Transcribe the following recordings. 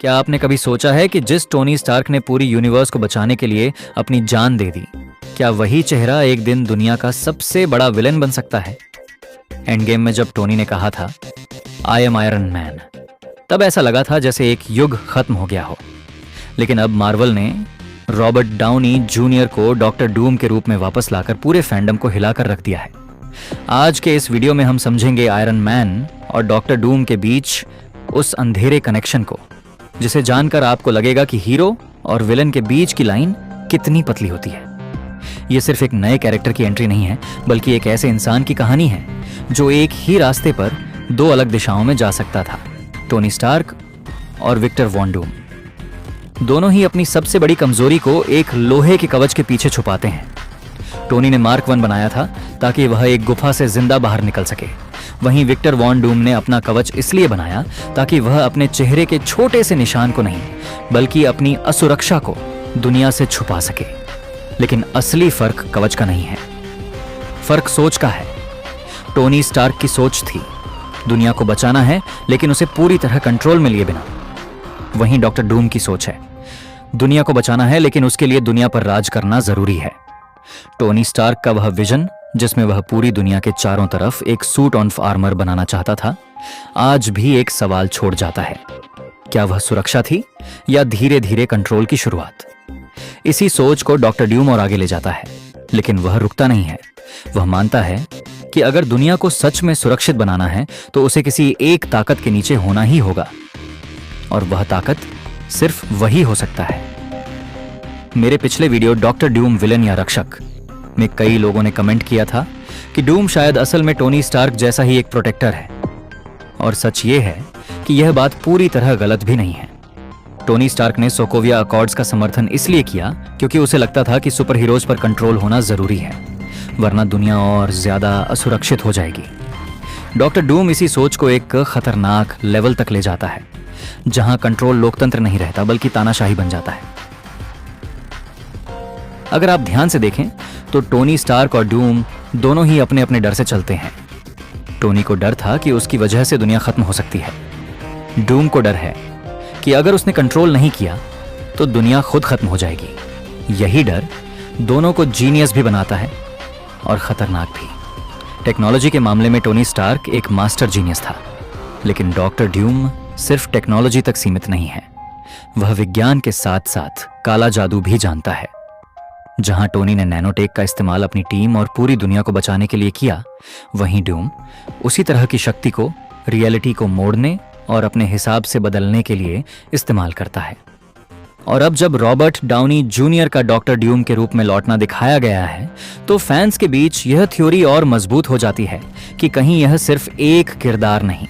क्या आपने कभी सोचा है कि जिस टोनी स्टार्क ने पूरी यूनिवर्स को बचाने के लिए अपनी जान दे दी, क्या वही चेहरा एक दिन दुनिया का सबसे बड़ा विलेन बन सकता है? एंड गेम में जब टोनी ने कहा था आई एम आयरन मैन, तब ऐसा लगा था जैसे एक युग खत्म हो गया हो। लेकिन अब मार्वल ने रॉबर्ट डाउनी जूनियर को डॉक्टर डूम के रूप में वापस लाकर पूरे फैंडम को हिलाकर रख दिया है। आज के इस वीडियो में हम समझेंगे आयरन मैन और डॉक्टर डूम के बीच उस अंधेरे कनेक्शन को, जिसे जानकर आपको लगेगा कि हीरो और विलन के बीच की लाइन कितनी पतली होती है। यह सिर्फ एक नए कैरेक्टर की एंट्री नहीं है, बल्कि एक ऐसे इंसान की कहानी है जो एक ही रास्ते पर दो अलग दिशाओं में जा सकता था। टोनी स्टार्क और विक्टर वॉन डूम दोनों ही अपनी सबसे बड़ी कमजोरी को एक लोहे के कवच के पीछे छुपाते हैं। टोनी ने मार्क 1 बनाया था ताकि वह एक गुफा से जिंदा बाहर निकल सके। वहीं विक्टर वॉन डूम ने अपना कवच इसलिए बनाया ताकि वह अपने चेहरे के छोटे से निशान को नहीं, बल्कि अपनी असुरक्षा को दुनिया से छुपा सके। लेकिन असली फर्क कवच का नहीं है, फर्क सोच का है। टोनी स्टार्क की सोच थी दुनिया को बचाना है, लेकिन उसे पूरी तरह कंट्रोल में लिए बिना। वहीं डॉक्टर डूम की सोच है दुनिया को बचाना है, लेकिन उसके लिए दुनिया पर राज करना जरूरी है। टोनी स्टार्क का वह विजन, जिसमें वह पूरी दुनिया के चारों तरफ एक सूट ऑन आर्मर बनाना चाहता था, आज भी एक सवाल छोड़ जाता है। क्या वह सुरक्षा थी या धीरे धीरे कंट्रोल की शुरुआत? इसी सोच को डॉक्टर डूम और आगे ले जाता है, लेकिन वह रुकता नहीं है। वह मानता है कि अगर दुनिया को सच में सुरक्षित बनाना है तो उसे किसी एक ताकत के नीचे होना ही होगा, और वह ताकत सिर्फ वही हो सकता है। मेरे पिछले वीडियो डॉक्टर डूम विलन या रक्षक में कई लोगों ने कमेंट किया था कि डूम शायद असल में टोनी स्टार्क जैसा ही एक प्रोटेक्टर है, और सच ये है कि यह बात पूरी तरह गलत भी नहीं है। टोनी स्टार्क ने सोकोविया अकॉर्ड्स का समर्थन इसलिए किया क्योंकि उसे लगता था कि सुपर हीरोज पर कंट्रोल होना जरूरी है, वरना दुनिया और ज्यादा असुरक्षित हो जाएगी। डॉक्टर डूम इसी सोच को एक खतरनाक लेवल तक ले जाता है, जहां कंट्रोल लोकतंत्र नहीं रहता बल्कि तानाशाही बन जाता है। अगर आप ध्यान से देखें तो टोनी स्टार्क और डूम दोनों ही अपने अपने डर से चलते हैं। टोनी को डर था कि उसकी वजह से दुनिया खत्म हो सकती है। डूम को डर है कि अगर उसने कंट्रोल नहीं किया तो दुनिया खुद खत्म हो जाएगी। यही डर दोनों को जीनियस भी बनाता है और खतरनाक भी। टेक्नोलॉजी के मामले में टोनी स्टार्क एक मास्टर जीनियस था, लेकिन डॉक्टर डूम सिर्फ टेक्नोलॉजी तक सीमित नहीं है, वह विज्ञान के साथ साथ काला जादू भी जानता है। जहां टोनी ने नैनोटेक का इस्तेमाल अपनी टीम और पूरी दुनिया को बचाने के लिए किया, वहीं डूम उसी तरह की शक्ति को रियलिटी को मोड़ने और अपने हिसाब से बदलने के लिए इस्तेमाल करता है। और अब जब रॉबर्ट डाउनी जूनियर का डॉक्टर डूम के रूप में लौटना दिखाया गया है, तो फैंस के बीच यह थ्योरी और मजबूत हो जाती है कि कहीं यह सिर्फ एक किरदार नहीं,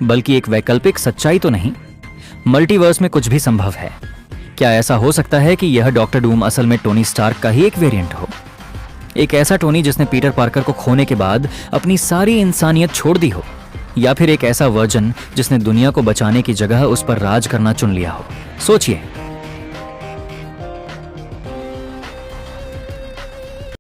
बल्कि एक वैकल्पिक सच्चाई तो नहीं, मल्टीवर्स में कुछ भी संभव है। क्या ऐसा हो सकता है कि यह डॉक्टर डूम असल में टोनी स्टार्क का ही एक वेरिएंट हो? एक ऐसा टोनी जिसने पीटर पार्कर को खोने के बाद अपनी सारी इंसानियत छोड़ दी हो, या फिर एक ऐसा वर्जन जिसने दुनिया को बचाने की जगह उस पर राज करना चुन लिया हो? सोचिए।